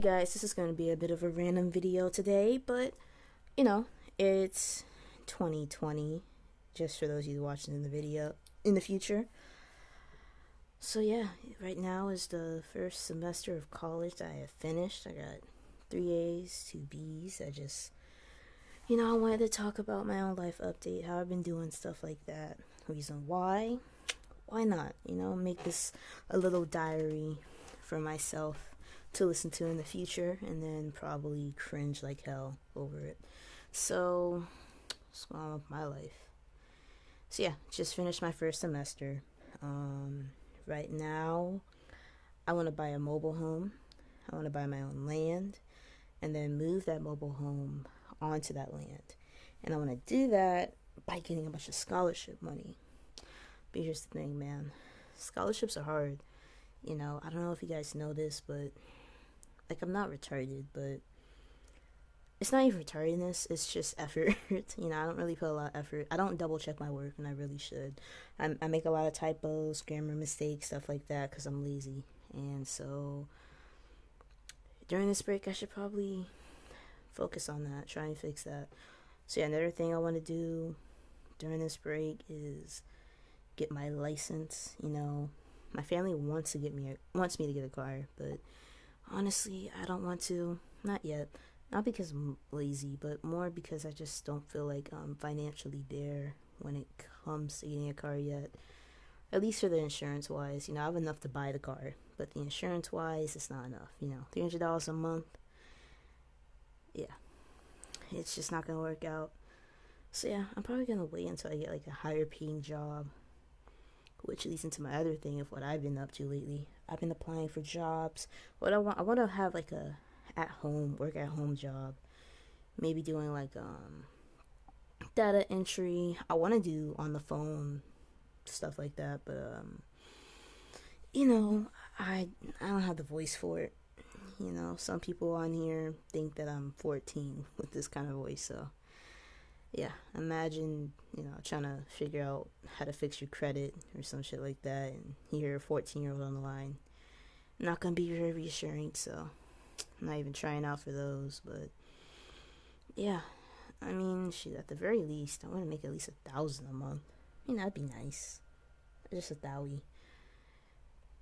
guys, this is going to be a bit of a random video today, but you know, it's 2020, just for those of you watching in the video in the future. So yeah, right now is the first semester of college that I have finished. I got 3 A's, 2 B's. I wanted to talk about my own life update, how I've been doing stuff like that. Reason why not? Make this a little diary for myself to listen to in the future and then probably cringe like hell over it. So, what's going on with my life? So, yeah, just finished my first semester. Right now, I want to buy a mobile home. I want to buy my own land and then move that mobile home onto that land. And I want to do that by getting a bunch of scholarship money. But here's the thing, man. Scholarships are hard. I don't know if you guys know this, but I'm not retarded, but it's not even retardedness, it's just effort. I don't really put a lot of effort. I don't double check my work, and I really should. I make a lot of typos, grammar mistakes, stuff like that, because I'm lazy. And so, during this break, I should probably focus on that, try and fix that. So, yeah, another thing I want to do during this break is get my license. My family wants me to get a car, but honestly, I don't want to. Not yet. Not because I'm lazy, but more because I just don't feel like I'm financially there when it comes to getting a car yet. At least for the insurance wise. I have enough to buy the car, but the insurance wise, it's not enough. $300 a month. Yeah, it's just not gonna work out. So yeah, I'm probably gonna wait until I get like a higher paying job, which leads into my other thing of what I've been up to lately. I've been applying for jobs. I want to have like a work at home job. Maybe doing like data entry. I want to do on the phone stuff like that, but I don't have the voice for it. Some people on here think that I'm 14 with this kind of voice, so yeah, imagine, trying to figure out how to fix your credit or some shit like that, and you hear a 14-year-old on the line. Not gonna be very reassuring, so I'm not even trying out for those, but yeah, I mean, shit, at the very least, I want to make at least 1,000 a month. That'd be nice. Just a thowie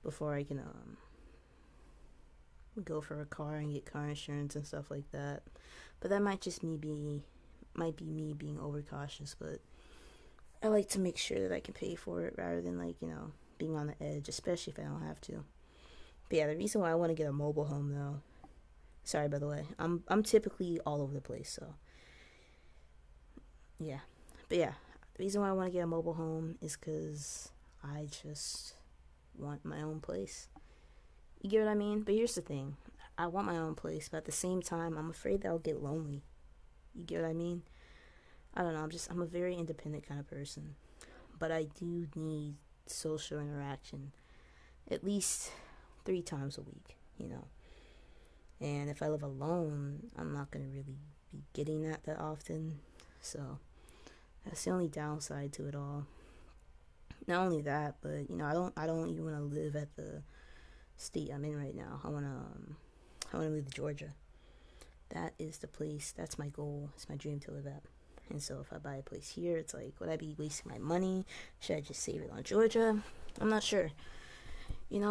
before I can go for a car and get car insurance and stuff like that. But that might be me being overcautious, but I like to make sure that I can pay for it rather than being on the edge, especially if I don't have to. But yeah, the reason why I want to get a mobile home though, sorry by the way, I'm typically all over the place, so yeah. But yeah, the reason why I want to get a mobile home is because I just want my own place. You get what I mean? But here's the thing, I want my own place, but at the same time, I'm afraid that I'll get lonely. You get what I mean? I don't know, I'm a very independent kind of person, but I do need social interaction at least 3 times a week. And if I live alone, I'm not gonna really be getting that often. So that's the only downside to it all. Not only that, but I don't even want to live at the state I'm in right now. I wanna move to Georgia. That is the place. That's my goal. It's my dream to live at. And so if I buy a place here, it's like, would I be wasting my money? Should I just save it on Georgia? I'm not sure.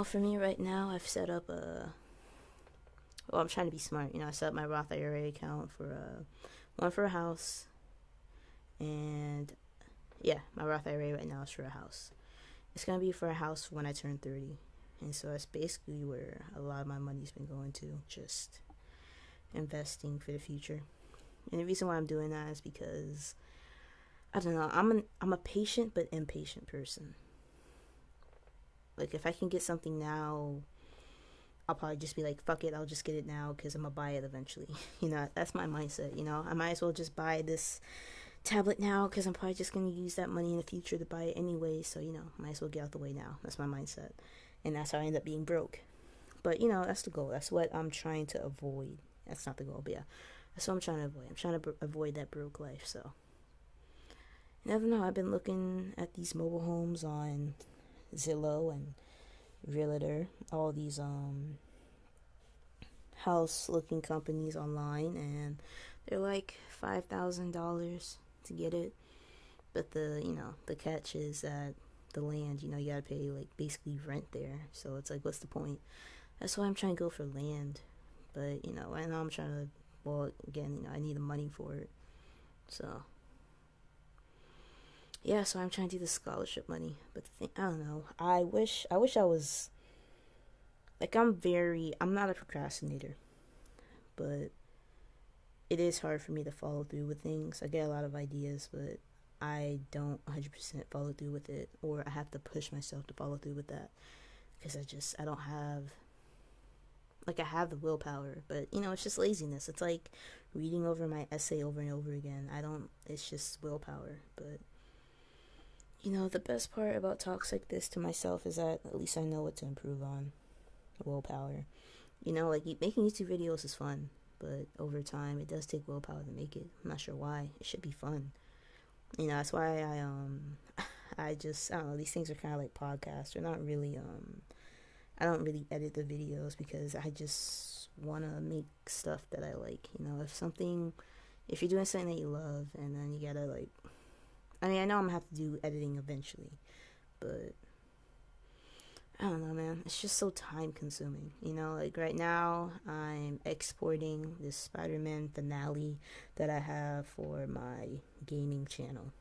For me right now, I've set up I'm trying to be smart. I set up my Roth IRA account for one for a house, and yeah, my Roth IRA right now is for a house. It's gonna be for a house when I turn 30, and so that's basically where a lot of my money's been going to, just investing for the future. And the reason why I'm doing that is because I don't know, I'm a patient but impatient person. Like if I can get something now, I'll probably just be like, fuck it, I'll just get it now because I'm gonna buy it eventually. That's my mindset. I might as well just buy this tablet now because I'm probably just gonna use that money in the future to buy it anyway. So might as well get out the way now. That's my mindset, and that's how I end up being broke. But that's the goal. That's what I'm trying to avoid. That's not the goal, but yeah, that's what I'm trying to avoid. I'm trying to avoid that broke life. So you never know. I've been looking at these mobile homes on Zillow and Realtor, all these house looking companies online, and they're like $5,000 to get it. But the catch is that the land, you gotta pay like basically rent there. So it's like, what's the point? That's why I'm trying to go for land. But right now I'm trying to. Well, again, I need the money for it. So yeah, so I'm trying to do the scholarship money. But the thing, I don't know. I wish I was like I'm not a procrastinator, but it is hard for me to follow through with things. I get a lot of ideas, but I don't 100% follow through with it, or I have to push myself to follow through with that because I don't have like I have the willpower, but it's just laziness. It's like reading over my essay over and over again. I don't It's just willpower, but the best part about talks like this to myself is that at least I know what to improve on. Willpower. Like making YouTube videos is fun, but over time it does take willpower to make it. I'm not sure why. It should be fun. That's why I don't know, these things are kind of like podcasts. They're not really I don't really edit the videos because I just want to make stuff that I like. If you're doing something that you love and then you gotta like, I mean, I know I'm gonna have to do editing eventually, but I don't know, man. It's just so time consuming. Like right now, I'm exporting this Spider-Man finale that I have for my gaming channel.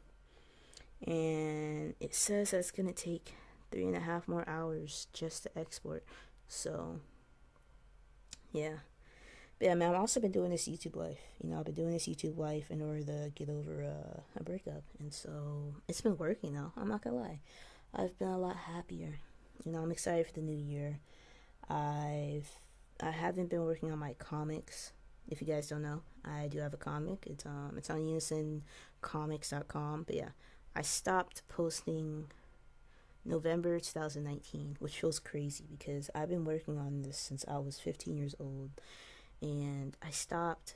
And it says that it's going to take 3.5 more hours just to export. So, yeah. But yeah, man, I've also been doing this YouTube life. I've been doing this YouTube life in order to get over a breakup. And so, it's been working, though. I'm not going to lie. I've been a lot happier. I'm excited for the new year. I haven't been working on my comics. If you guys don't know, I do have a comic. It's on UnisonComics.com. But yeah, I stopped posting November 2019, which feels crazy because I've been working on this since I was 15 years old, and I stopped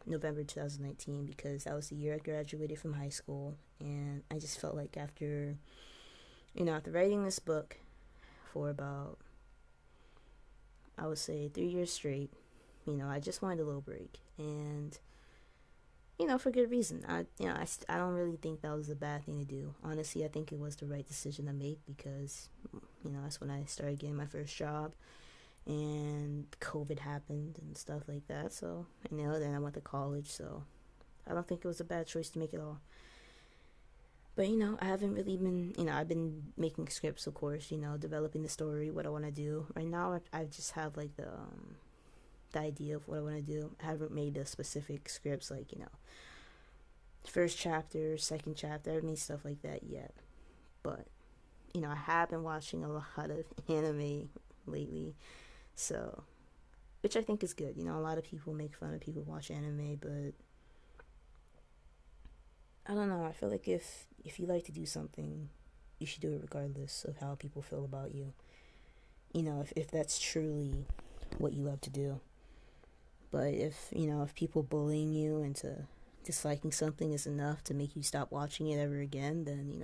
November 2019 because that was the year I graduated from high school, and I just felt like after writing this book for about, I would say, 3 years straight, I just wanted a little break, and for good reason. I don't really think that was a bad thing to do. Honestly, I think it was the right decision to make because that's when I started getting my first job, and COVID happened and stuff like that. So then I went to college, so I don't think it was a bad choice to make at all. But I haven't really been, I've been making scripts, of course, developing the story, what I want to do. Right now, I just have like the idea of what I want to do. I haven't made the specific scripts, like first chapter, second chapter. I haven't made stuff like that yet. But I have been watching a lot of anime lately, so which I think is good. A lot of people make fun of people who watch anime, but I don't know. I feel like if you like to do something, you should do it regardless of how people feel about you. If that's truly what you love to do. But if people bullying you into disliking something is enough to make you stop watching it ever again, then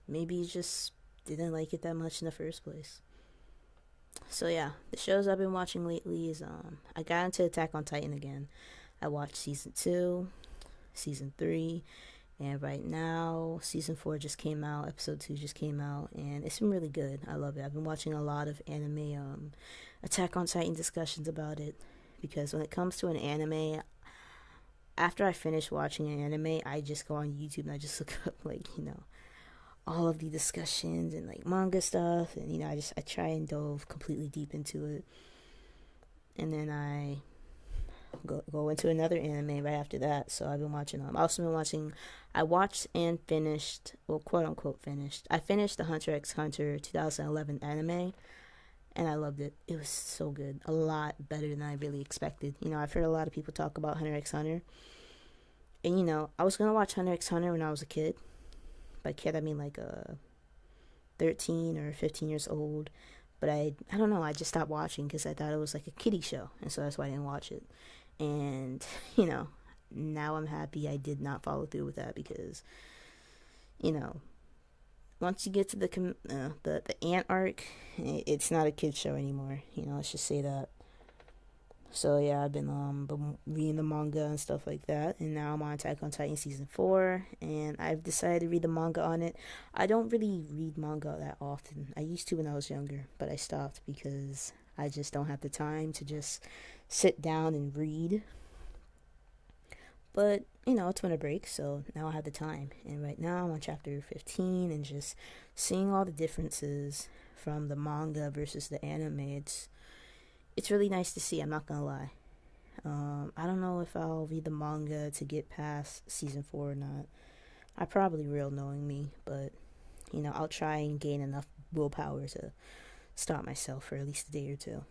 maybe you just didn't like it that much in the first place. So yeah, the shows I've been watching lately is I got into Attack on Titan again. I watched season 2, season 3, and right now season 4 just came out, episode 2 just came out, and it's been really good. I love it. I've been watching a lot of anime Attack on Titan discussions about it, because when it comes to an anime, after I finish watching an anime, I just go on YouTube and I just look up like all of the discussions and like manga stuff, and I try and delve completely deep into it, and then I go into another anime right after that. So I've been watching I watched and finished, well, quote unquote finished. I finished the Hunter x Hunter 2011 anime, and I loved it. It was so good. A lot better than I really expected. I've heard a lot of people talk about Hunter x Hunter. And, I was going to watch Hunter x Hunter when I was a kid. By kid, I mean like 13 or 15 years old. But I don't know, I just stopped watching because I thought it was like a kiddie show. And so that's why I didn't watch it. And, now I'm happy I did not follow through with that because, once you get to the ant arc, it's not a kid's show anymore. Let's just say that. So yeah, I've been reading the manga and stuff like that, and now I'm on Attack on Titan season 4, and I've decided to read the manga on it. I don't really read manga that often. I used to when I was younger, but I stopped because I just don't have the time to just sit down and read. But it's winter break, so now I have the time, and right now I'm on chapter 15, and just seeing all the differences from the manga versus the anime. It's really nice to see. I'm not gonna lie. I don't know if I'll read the manga to get past season 4 or not. I probably will, knowing me, but I'll try and gain enough willpower to stop myself for at least a day or two.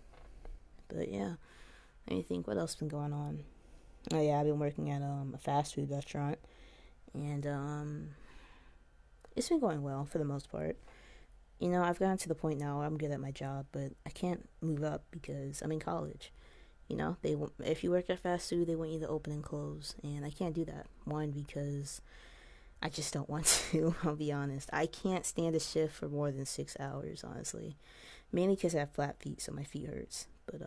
But yeah, let me think. What else has been going on? Oh yeah, I've been working at a fast food restaurant, and it's been going well for the most part. I've gotten to the point now where I'm good at my job, but I can't move up because I'm in college. If you work at fast food, they want you to open and close, and I can't do that. One, because I just don't want to. I'll be honest. I can't stand a shift for more than 6 hours, honestly. Mainly because I have flat feet, so my feet hurts. But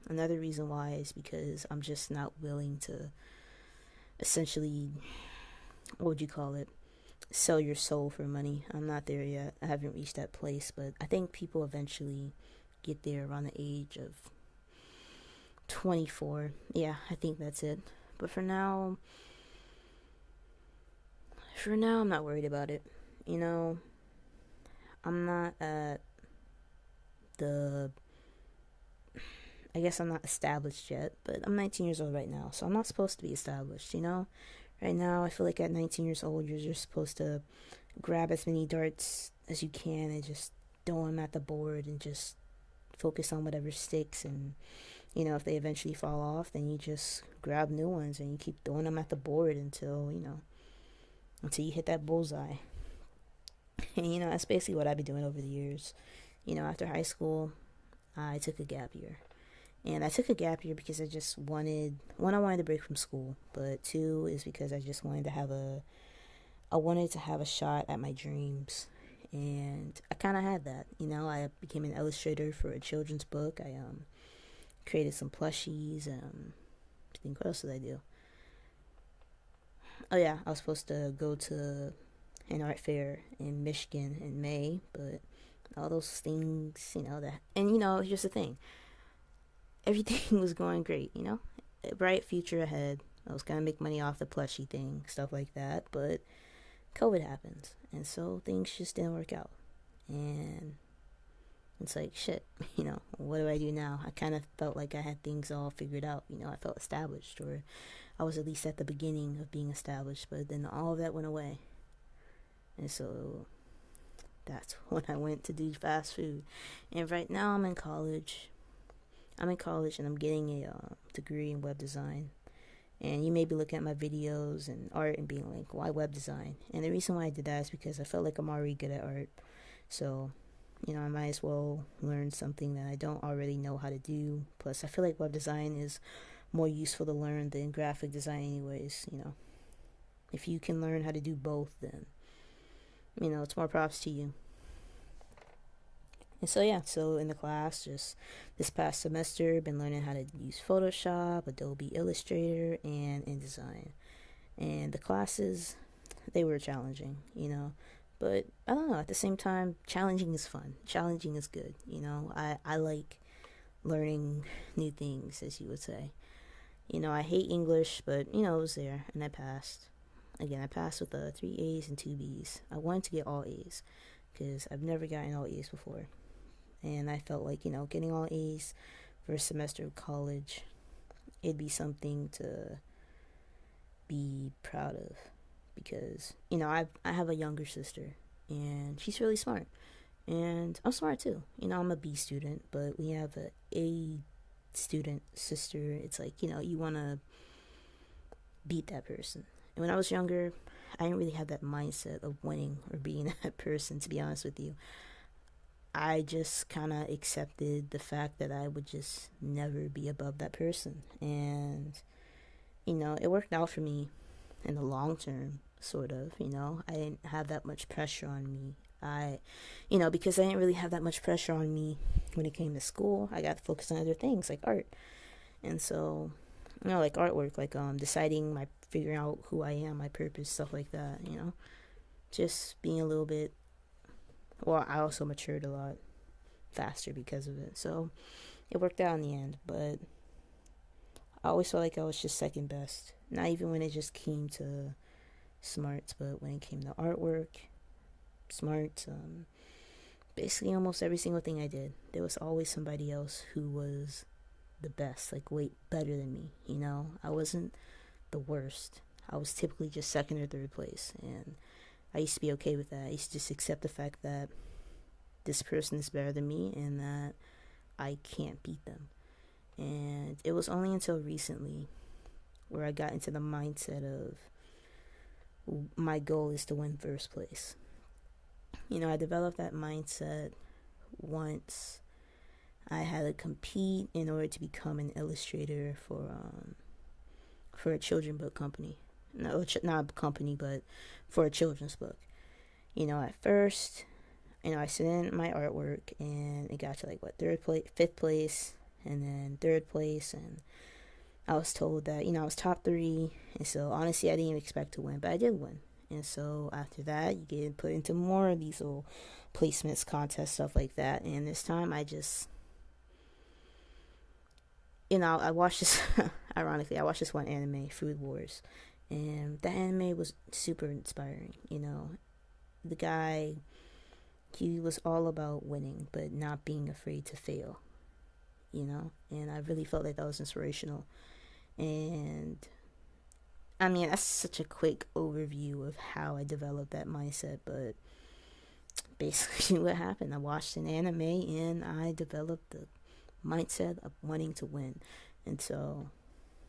another reason why is because I'm just not willing to essentially, what would you call it? Sell your soul for money. I'm not there yet. I haven't reached that place, but I think people eventually get there around the age of 24. Yeah, I think that's it. But for now, I'm not worried about it. You know, I'm not at the. I guess I'm not established yet, but I'm 19 years old right now, so I'm not supposed to be established. Right now, I feel like at 19 years old, you're just supposed to grab as many darts as you can and just throw them at the board and just focus on whatever sticks. And, if they eventually fall off, then you just grab new ones and you keep throwing them at the board until you hit that bullseye. And, that's basically what I've been doing over the years. After high school, I took a gap year. And I took a gap year because I wanted to break from school, but two is because I just I wanted to have a shot at my dreams. And I kind of had that. I became an illustrator for a children's book. I created some plushies. I think, what else did I do? Oh yeah, I was supposed to go to an art fair in Michigan in May, but all those things, that, and here's the thing, everything was going great. A bright future ahead. I was gonna make money off the plushie thing, stuff like that, but COVID happens, and so things just didn't work out, and it's like shit. What do I do now? I kind of felt like I had things all figured out. I felt established, or I was at least at the beginning of being established, but then all of that went away, and so that's when I went to do fast food. And right now I'm in college. And I'm getting a degree in web design. And you may be looking at my videos and art and being like, why web design? And the reason why I did that is because I felt like I'm already good at art. So, I might as well learn something that I don't already know how to do. Plus, I feel like web design is more useful to learn than graphic design, anyways. If you can learn how to do both, then, it's more props to you. And so yeah, so in the class, just this past semester, been learning how to use Photoshop, Adobe Illustrator, and InDesign. And the classes, they were challenging. But I don't know, at the same time, challenging is fun. Challenging is good. I like learning new things, as you would say. I hate English, but it was there, and I passed. Again, I passed with 3 A's and 2 B's. I wanted to get all A's because I've never gotten all A's before. And I felt like, getting all A's for a semester of college, it'd be something to be proud of. Because, I have a younger sister, and she's really smart. And I'm smart too. I'm a B student, but we have a A student sister. It's like, you want to beat that person. And when I was younger, I didn't really have that mindset of winning or being that person, to be honest with you. I just kind of accepted the fact that I would just never be above that person. And, it worked out for me in the long term, sort of. I didn't have that much pressure on me. Because I didn't really have that much pressure on me when it came to school, I got to focus on other things like art. And so, like artwork, like deciding figuring out who I am, my purpose, stuff like that. Just being a little bit. Well, I also matured a lot faster because of it. So it worked out in the end, but I always felt like I was just second best. Not even when it just came to smarts, but when it came to artwork, smarts, basically almost every single thing I did, there was always somebody else who was the best, like way better than me. I wasn't the worst. I was typically just second or third place, and I used to be okay with that. I used to just accept the fact that this person is better than me and that I can't beat them. And it was only until recently where I got into the mindset of my goal is to win first place. I developed that mindset once I had to compete in order to become an illustrator for a children's book company. No, not a company, but for a children's book. At first, I sent in my artwork and it got to like fifth place, and then third place, and I was told that I was top 3, and so honestly I didn't even expect to win, but I did win. And so after that, you get put into more of these little placements, contests, stuff like that. And this time I just, I watched this, ironically, I watched this one anime, Food Wars. And that anime was super inspiring. The guy, he was all about winning, but not being afraid to fail. And I really felt like that was inspirational. And I mean, that's such a quick overview of how I developed that mindset, but basically what happened, I watched an anime and I developed the mindset of wanting to win. And so,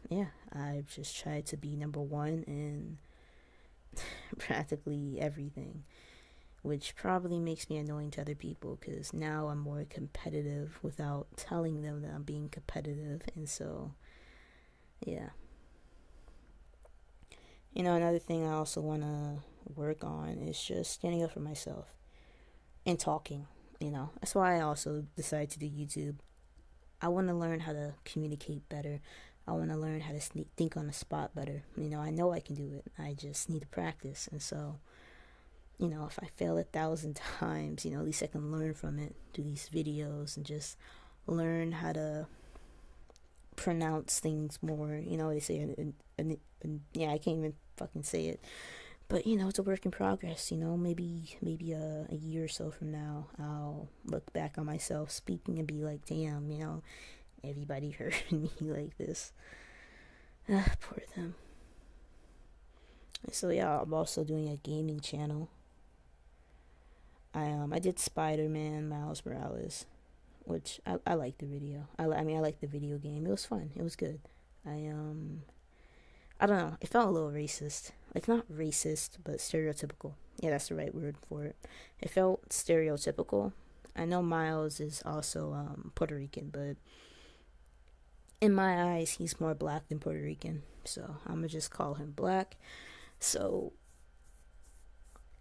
yeah, I've just tried to be number one in practically everything, which probably makes me annoying to other people because now I'm more competitive without telling them that I'm being competitive. And so, yeah. Another thing I also want to work on is just standing up for myself and talking. That's why I also decided to do YouTube. I want to learn how to communicate better. I want to learn how to think on the spot better. I know I can do it. I just need to practice. And so, if I fail 1,000 times, at least I can learn from it, do these videos, and just learn how to pronounce things more. They say, yeah, I can't even fucking say it. But, it's a work in progress. Maybe a year or so from now, I'll look back on myself speaking and be like, damn, everybody heard me like this. Poor them. So, yeah, I'm also doing a gaming channel. I did Spider-Man Miles Morales, which I liked the video. I liked the video game. It was fun. It was good. I don't know. It felt a little racist. Like, not racist, but stereotypical. Yeah, that's the right word for it. It felt stereotypical. I know Miles is also Puerto Rican, but in my eyes, he's more black than Puerto Rican. So I'm going to just call him black. So,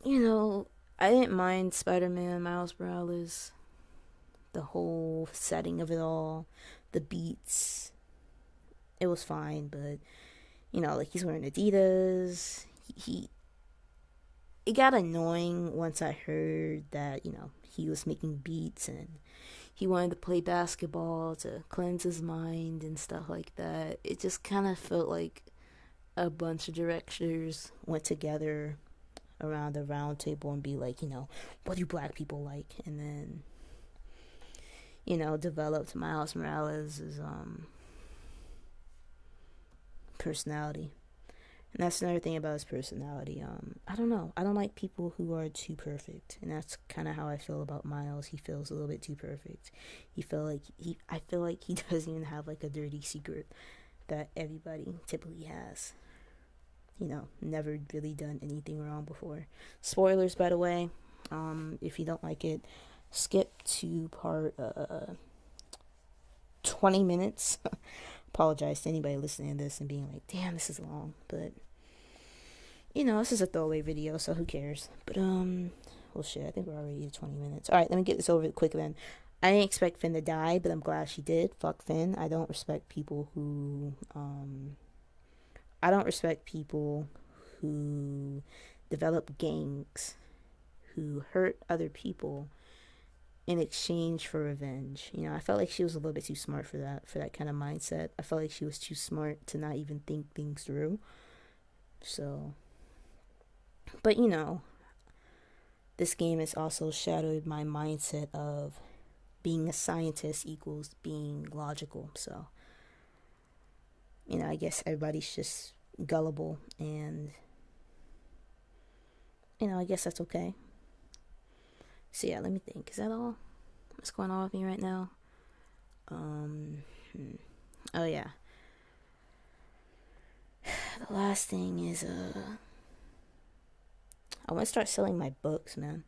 I didn't mind Spider-Man Miles Morales. The whole setting of it all. The beats. It was fine, but like he's wearing Adidas. It got annoying once I heard that, he was making beats and he wanted to play basketball to cleanse his mind and stuff like that. It just kind of felt like a bunch of directors went together around a round table and be like, what do black people like? And then, developed Miles Morales' personality. And that's another thing about his personality. I don't know. I don't like people who are too perfect, and that's kind of how I feel about Miles. He feels a little bit too perfect. I feel like he doesn't even have like a dirty secret that everybody typically has. Never really done anything wrong before. Spoilers, by the way. If you don't like it, skip to part 20 minutes. Apologize to anybody listening to this and being like, damn, this is long. But, this is a throwaway video, so who cares? But, well, shit, I think we're already at 20 minutes. Alright, let me get this over quick then. I didn't expect Finn to die, but I'm glad she did. Fuck Finn. I don't respect people who I don't respect people who develop gangs, who hurt other people in exchange for revenge. You know, I felt like she was a little bit too smart for that kind of mindset. I felt like she was too smart to not even think things through. So, but you know, this game has also shadowed my mindset of being a scientist equals being logical. So, you know, I guess everybody's just gullible, and you know, I guess that's okay. So yeah, let me think. Is that all? What's going on with me right now? Hmm. Oh yeah. The last thing is I want to start selling my books, man.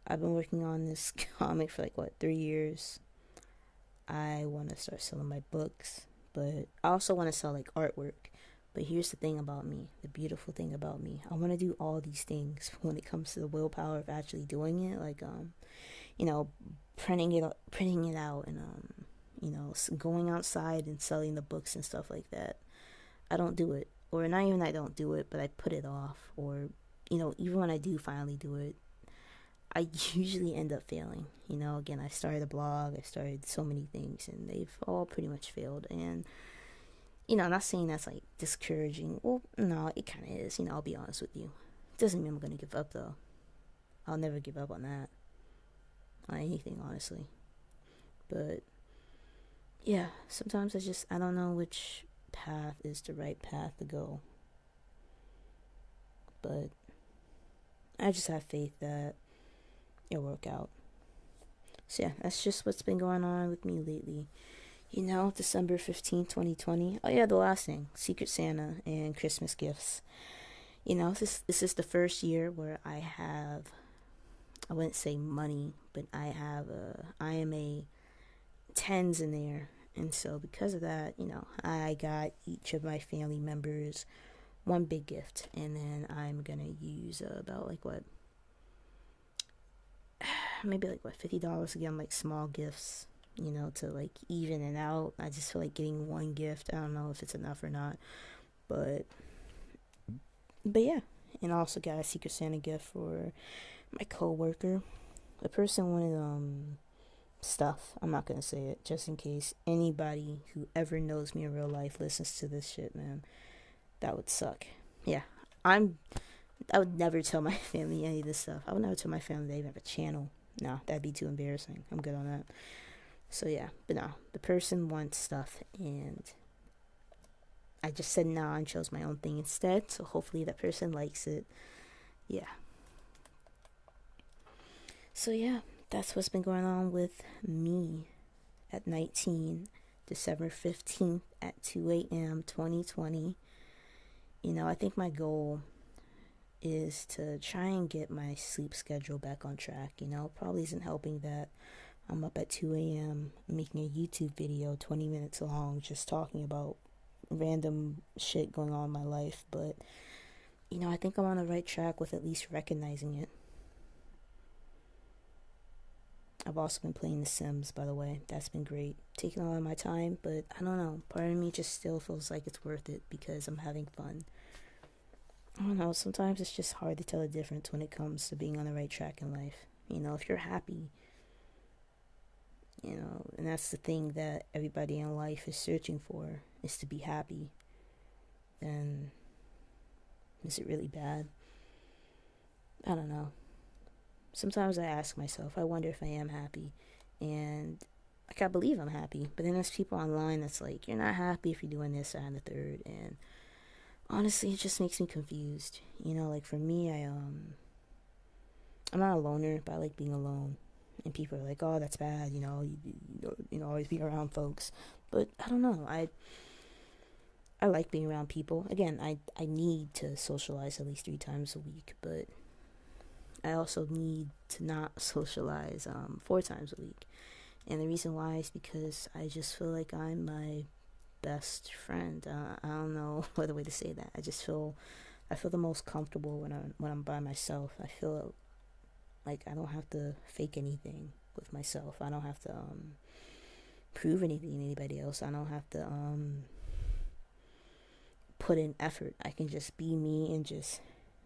I've been working on this comic for like what, 3 years. I want to start selling my books, but I also want to sell like artwork. But here's the thing about me, the beautiful thing about me. I want to do all these things when it comes to the willpower of actually doing it. Like you know, printing it out, and you know, going outside and selling the books and stuff like that. I don't do it, or not even I don't do it, but I put it off, or you know, even when I do finally do it, I usually end up failing. You know, again, I started a blog, I started so many things, and they've all pretty much failed. And you know, I'm not saying that's like discouraging. Well, no, it kind of is. You know, I'll be honest with you. It doesn't mean I'm gonna give up though. I'll never give up on that, on anything, honestly. But yeah, sometimes I don't know which path is the right path to go. But I just have faith that it'll work out. So yeah, that's just what's been going on with me lately. You know, December 15th, 2020. Oh yeah, the last thing, Secret Santa and Christmas gifts. You know, this is the first year where I wouldn't say money, but I am a tens in there. And so because of that, you know, I got each of my family members one big gift, and then I'm gonna use about like what, maybe like what, $50 again, like small gifts, you know, to like even it out. I just feel like getting one gift. I don't know if it's enough or not, but yeah. And I also got a Secret Santa gift for my coworker. The person wanted stuff. I'm not gonna say it just in case anybody who ever knows me in real life listens to this shit, man. That would suck. Yeah, I'm. I would never tell my family any of this stuff. I would never tell my family they even have a channel. No, that'd be too embarrassing. I'm good on that. So yeah, but no, the person wants stuff, and I just said nah and chose my own thing instead. So hopefully that person likes it. Yeah. So yeah, that's what's been going on with me at 19, December 15th at 2 a.m. 2020. You know, I think my goal is to try and get my sleep schedule back on track. You know, probably isn't helping that I'm up at 2 a.m. making a YouTube video 20 minutes long just talking about random shit going on in my life. But, you know, I think I'm on the right track with at least recognizing it. I've also been playing The Sims, by the way. That's been great. Taking a lot of my time, but I don't know. Part of me just still feels like it's worth it because I'm having fun. I don't know. Sometimes it's just hard to tell the difference when it comes to being on the right track in life. You know, if you're happy, you know, and that's the thing that everybody in life is searching for, is to be happy, then is it really bad? I don't know. Sometimes I ask myself, I wonder if I am happy. And like, I believe I'm happy. But then there's people online that's like, you're not happy if you're doing this, that, and the third. And honestly, it just makes me confused. You know, like for me, I'm not a loner, but I like being alone. And people are like, oh, that's bad, you know, you know, always be around folks. But I don't know. I like being around people. Again, I need to socialize at least 3 times a week, but I also need to not socialize 4 times a week. And the reason why is because I just feel like I'm my best friend. I don't know what other way to say that. I feel the most comfortable when I'm by myself. I feel like I don't have to fake anything with myself. I don't have to prove anything to anybody else. I don't have to put in effort. I can just be me and just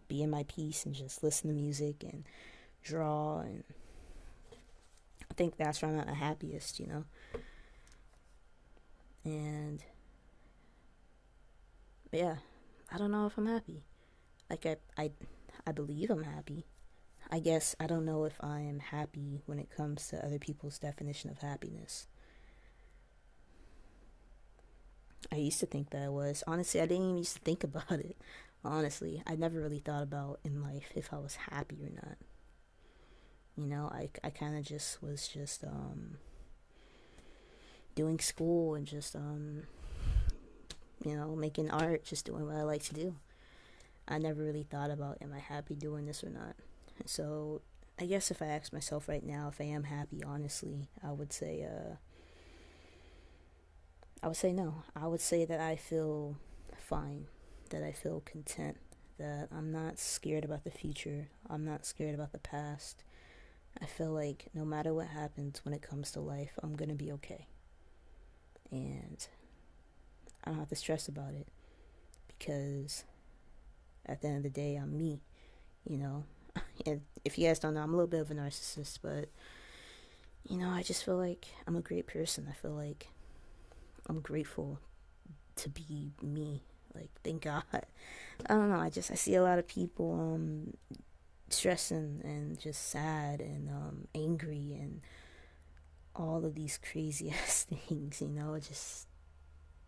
be in my peace and just listen to music and draw. And I think that's when I'm at my happiest, you know. And yeah, I don't know if I'm happy. Like I believe I'm happy. I guess I don't know if I am happy when it comes to other people's definition of happiness. I used to think that I was. Honestly, I didn't even used to think about it. Honestly, I never really thought about in life if I was happy or not. You know, I kind of just was just doing school and just making art, just doing what I like to do. I never really thought about, am I happy doing this or not? So I guess if I ask myself right now if I am happy, honestly, I would say no. I would say that I feel fine, that I feel content, that I'm not scared about the future. I'm not scared about the past. I feel like no matter what happens when it comes to life, I'm going to be okay. And I don't have to stress about it because at the end of the day, I'm me, you know. And if you guys don't know, I'm a little bit of a narcissist, but, you know, I just feel like I'm a great person. I feel like I'm grateful to be me. Like, thank God. I don't know. I see a lot of people stressing and just sad and angry and all of these crazy ass things. You know,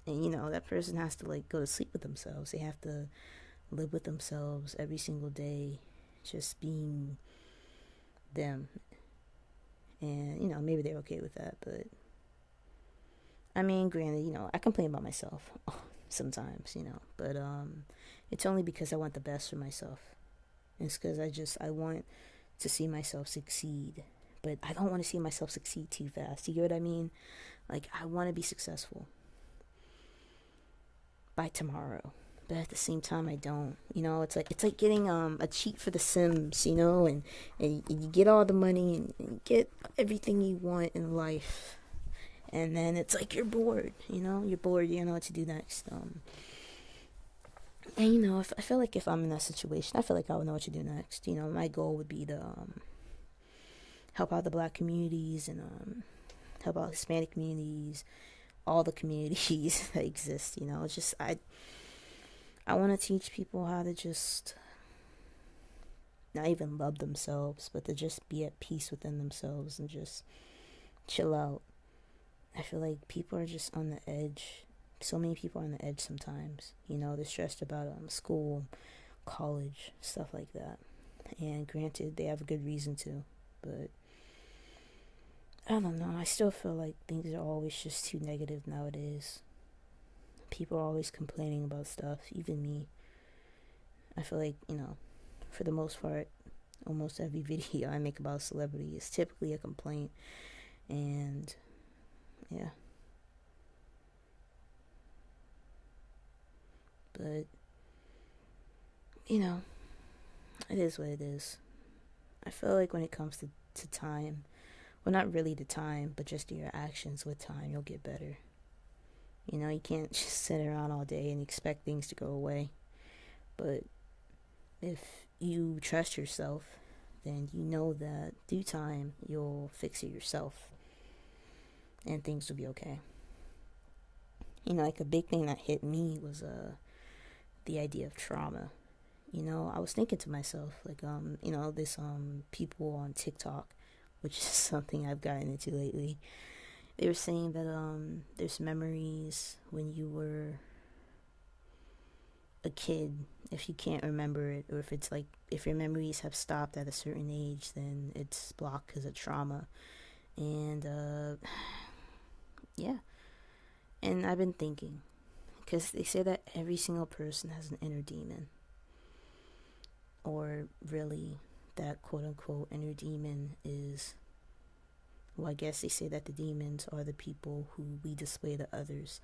and you know that person has to like go to sleep with themselves. They have to live with themselves every single day, just being them. And you know, maybe they're okay with that, but I mean, granted, you know, I complain about myself sometimes, you know, but it's only because I want the best for myself. It's because I want to see myself succeed, but I don't want to see myself succeed too fast. You get what I mean? Like, I want to be successful by tomorrow, but at the same time, I don't. You know, it's like getting a cheat for The Sims, you know, and you get all the money and get everything you want in life. And then it's like you're bored, you know? You're bored, you don't know what to do next. And, you know, I feel like if I'm in that situation, I feel like I would know what to do next. You know, my goal would be to help out the black communities and help out Hispanic communities, all the communities that exist, you know? It's just, I want to teach people how to just not even love themselves, but to just be at peace within themselves and just chill out. I feel like people are just on the edge. So many people are on the edge sometimes. You know, they're stressed about school, college, stuff like that. And granted, they have a good reason to. But I don't know. I still feel like things are always just too negative nowadays. People are always complaining about stuff, even me. I feel like, you know, for the most part, almost every video I make about a celebrity is typically a complaint. And yeah. But, you know, it is what it is. I feel like when it comes to time, well, not really the time, but just your actions with time, you'll get better. You know, you can't just sit around all day and expect things to go away. But if you trust yourself, then you know that due time, you'll fix it yourself. And things will be okay. You know, like a big thing that hit me was the idea of trauma. You know, I was thinking to myself, like, you know, this people on TikTok, which is something I've gotten into lately. They were saying that there's memories when you were a kid. If you can't remember it, or if it's like if your memories have stopped at a certain age, then it's blocked because of trauma. And yeah, and I've been thinking, because they say that every single person has an inner demon, or really that quote unquote inner demon is, well, I guess they say that the demons are the people who we display to others,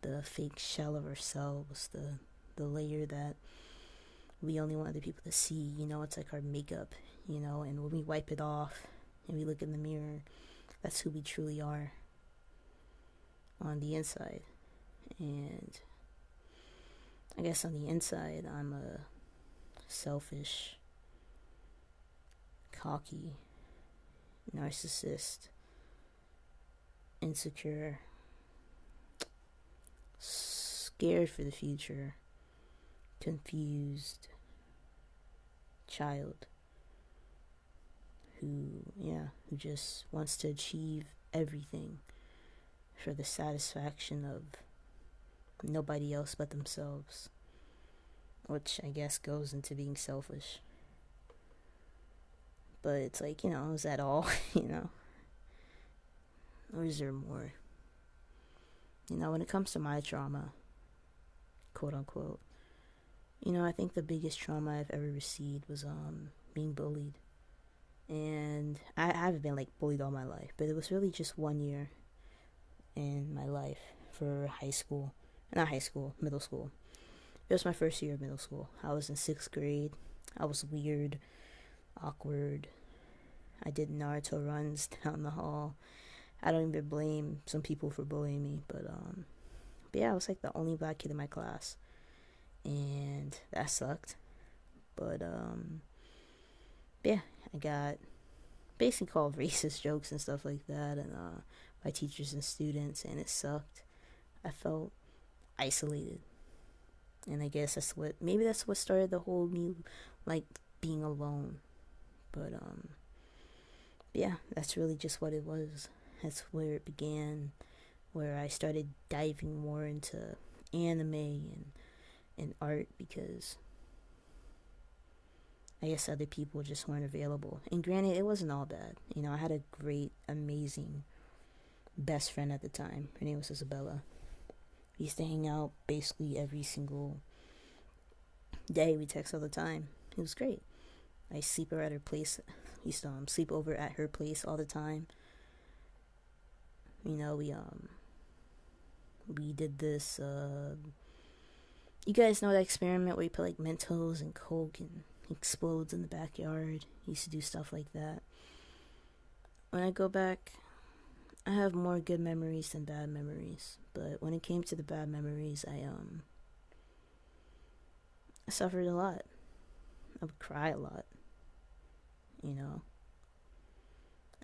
the fake shell of ourselves, the layer that we only want other people to see. You know, it's like our makeup, you know, and when we wipe it off, and we look in the mirror, that's who we truly are on the inside. And I guess on the inside, I'm a selfish, cocky, narcissist, insecure, scared for the future, confused child who just wants to achieve everything for the satisfaction of nobody else but themselves, which I guess goes into being selfish. But it's like, is that all? Or is there more? When it comes to my trauma, quote unquote, I think the biggest trauma I've ever received was being bullied. And I haven't been like bullied all my life, but it was really just 1 year in my life for middle school. It was my first year of middle school. I was in 6th grade. I was weird, awkward. I did Naruto runs down the hall. I don't even blame some people for bullying me, but yeah, I was like the only black kid in my class, and that sucked. But yeah, I got basically called racist jokes and stuff like that, and by teachers and students, and it sucked. I felt isolated, and I guess that's what started the whole me like being alone. But yeah, that's really just what it was. That's where it began, where I started diving more into anime and art, because I guess other people just weren't available. And granted, it wasn't all bad. I had a great, amazing best friend at the time. Her name was Isabella. We used to hang out basically every single day. We text all the time. It was great. I sleep over at her place. Used to sleep over at her place all the time. We did this. You guys know that experiment where you put like Mentos and Coke and explodes in the backyard? Used to do stuff like that. When I go back, I have more good memories than bad memories. But when it came to the bad memories, I suffered a lot. I would cry a lot.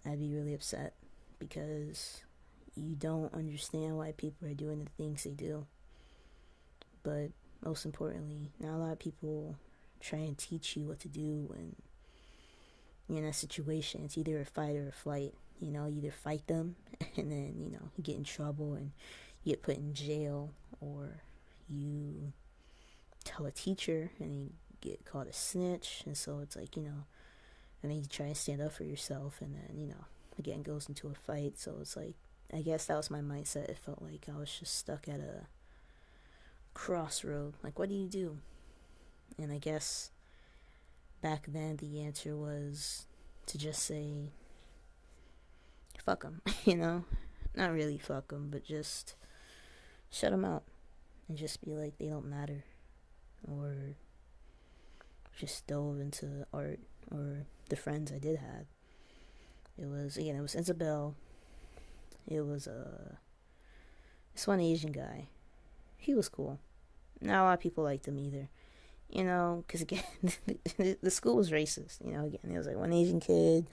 I'd be really upset because you don't understand why people are doing the things they do. But most importantly, not a lot of people try and teach you what to do when you're in a situation. It's either a fight or a flight. You either fight them and then, you get in trouble and you get put in jail, or you tell a teacher and you get called a snitch. And so it's like, and then you try and stand up for yourself, and then, again, goes into a fight. So it's like, I guess that was my mindset. It felt like I was just stuck at a crossroad. Like, what do you do? And I guess back then the answer was to just say, fuck them, Not really fuck them, but just shut them out and just be like, they don't matter. Or just dove into art or the friends I did have. It was Isabel. It was this one Asian guy. He was cool. Not a lot of people liked him either. Because again, the school was racist. Again, there was like one Asian kid,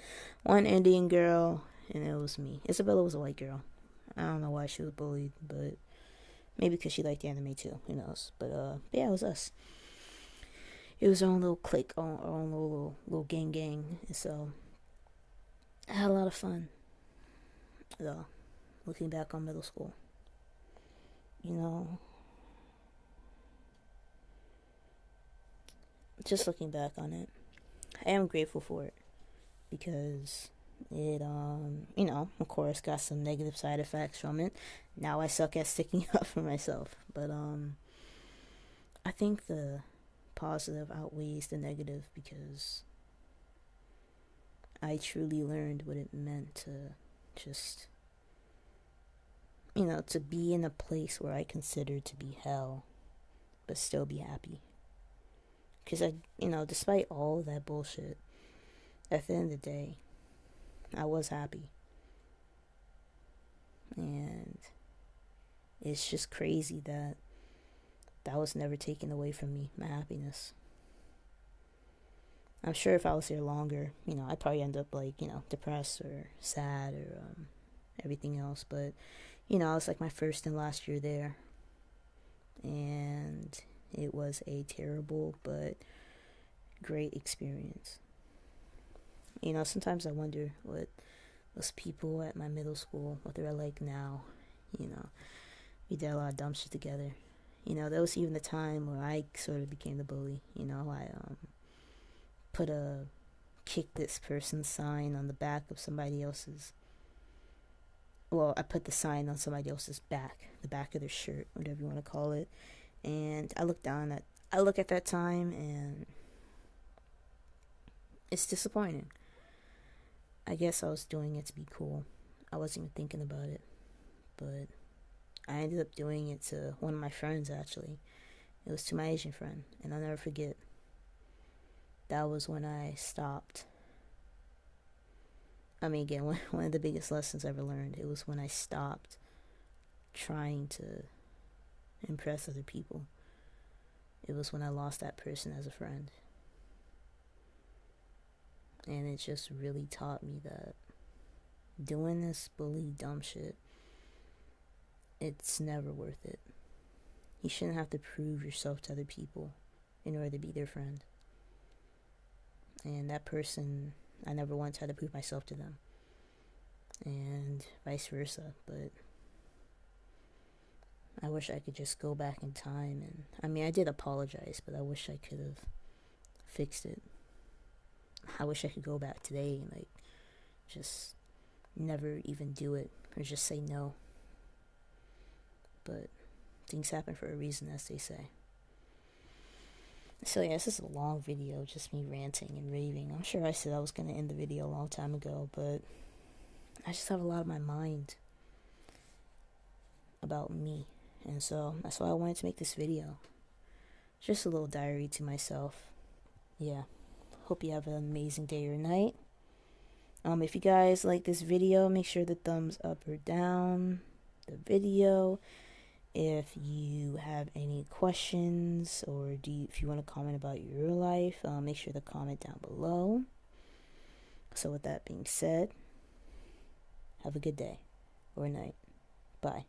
one Indian girl, and it was me. Isabella was a white girl. I don't know why she was bullied, but maybe because she liked anime too. Who knows? But yeah, it was us. It was our own little clique, our own little gang. And so I had a lot of fun. Looking back on middle school, just looking back on it, I am grateful for it, because it of course got some negative side effects from it. Now I suck at sticking up for myself, but I think the positive outweighs the negative, because I truly learned what it meant to just to be in a place where I considered to be hell but still be happy. Because despite all of that bullshit, at the end of the day, I was happy. And it's just crazy that that was never taken away from me, my happiness. I'm sure if I was here longer, I'd probably end up like, depressed or sad or everything else. But, it was like my first and last year there. And it was a terrible but great experience. Sometimes I wonder what those people at my middle school, what they're like now. You know, we did a lot of dumb shit together. There was even the time where I sort of became the bully. I put a kick this person sign on the back of somebody else's. Well, I put the sign on somebody else's back, the back of their shirt, whatever you want to call it. And I look at that time, and it's disappointing. I guess I was doing it to be cool. I wasn't even thinking about it, but I ended up doing it to one of my friends, actually. It was to my Asian friend, and I'll never forget. That was when I stopped. I mean, again, one of the biggest lessons I ever learned. It was when I stopped trying to impress other people. It was when I lost that person as a friend. And it just really taught me that doing this bully dumb shit, it's never worth it. You shouldn't have to prove yourself to other people in order to be their friend. And that person, I never once had to prove myself to them. And vice versa. But I wish I could just go back in time. And I mean, I did apologize, but I wish I could have fixed it. I wish I could go back today and like just never even do it or just say no. But things happen for a reason, as they say. So yeah, this is a long video, just me ranting and raving. I'm sure I said I was going to end the video a long time ago, but I just have a lot on my mind about me. And so that's why I wanted to make this video. Just a little diary to myself. Yeah. Hope you have an amazing day or night. If you guys like this video, make sure to thumbs up or down the video. If you have any questions or if you want to comment about your life, make sure to comment down below. So with that being said, have a good day or night. Bye.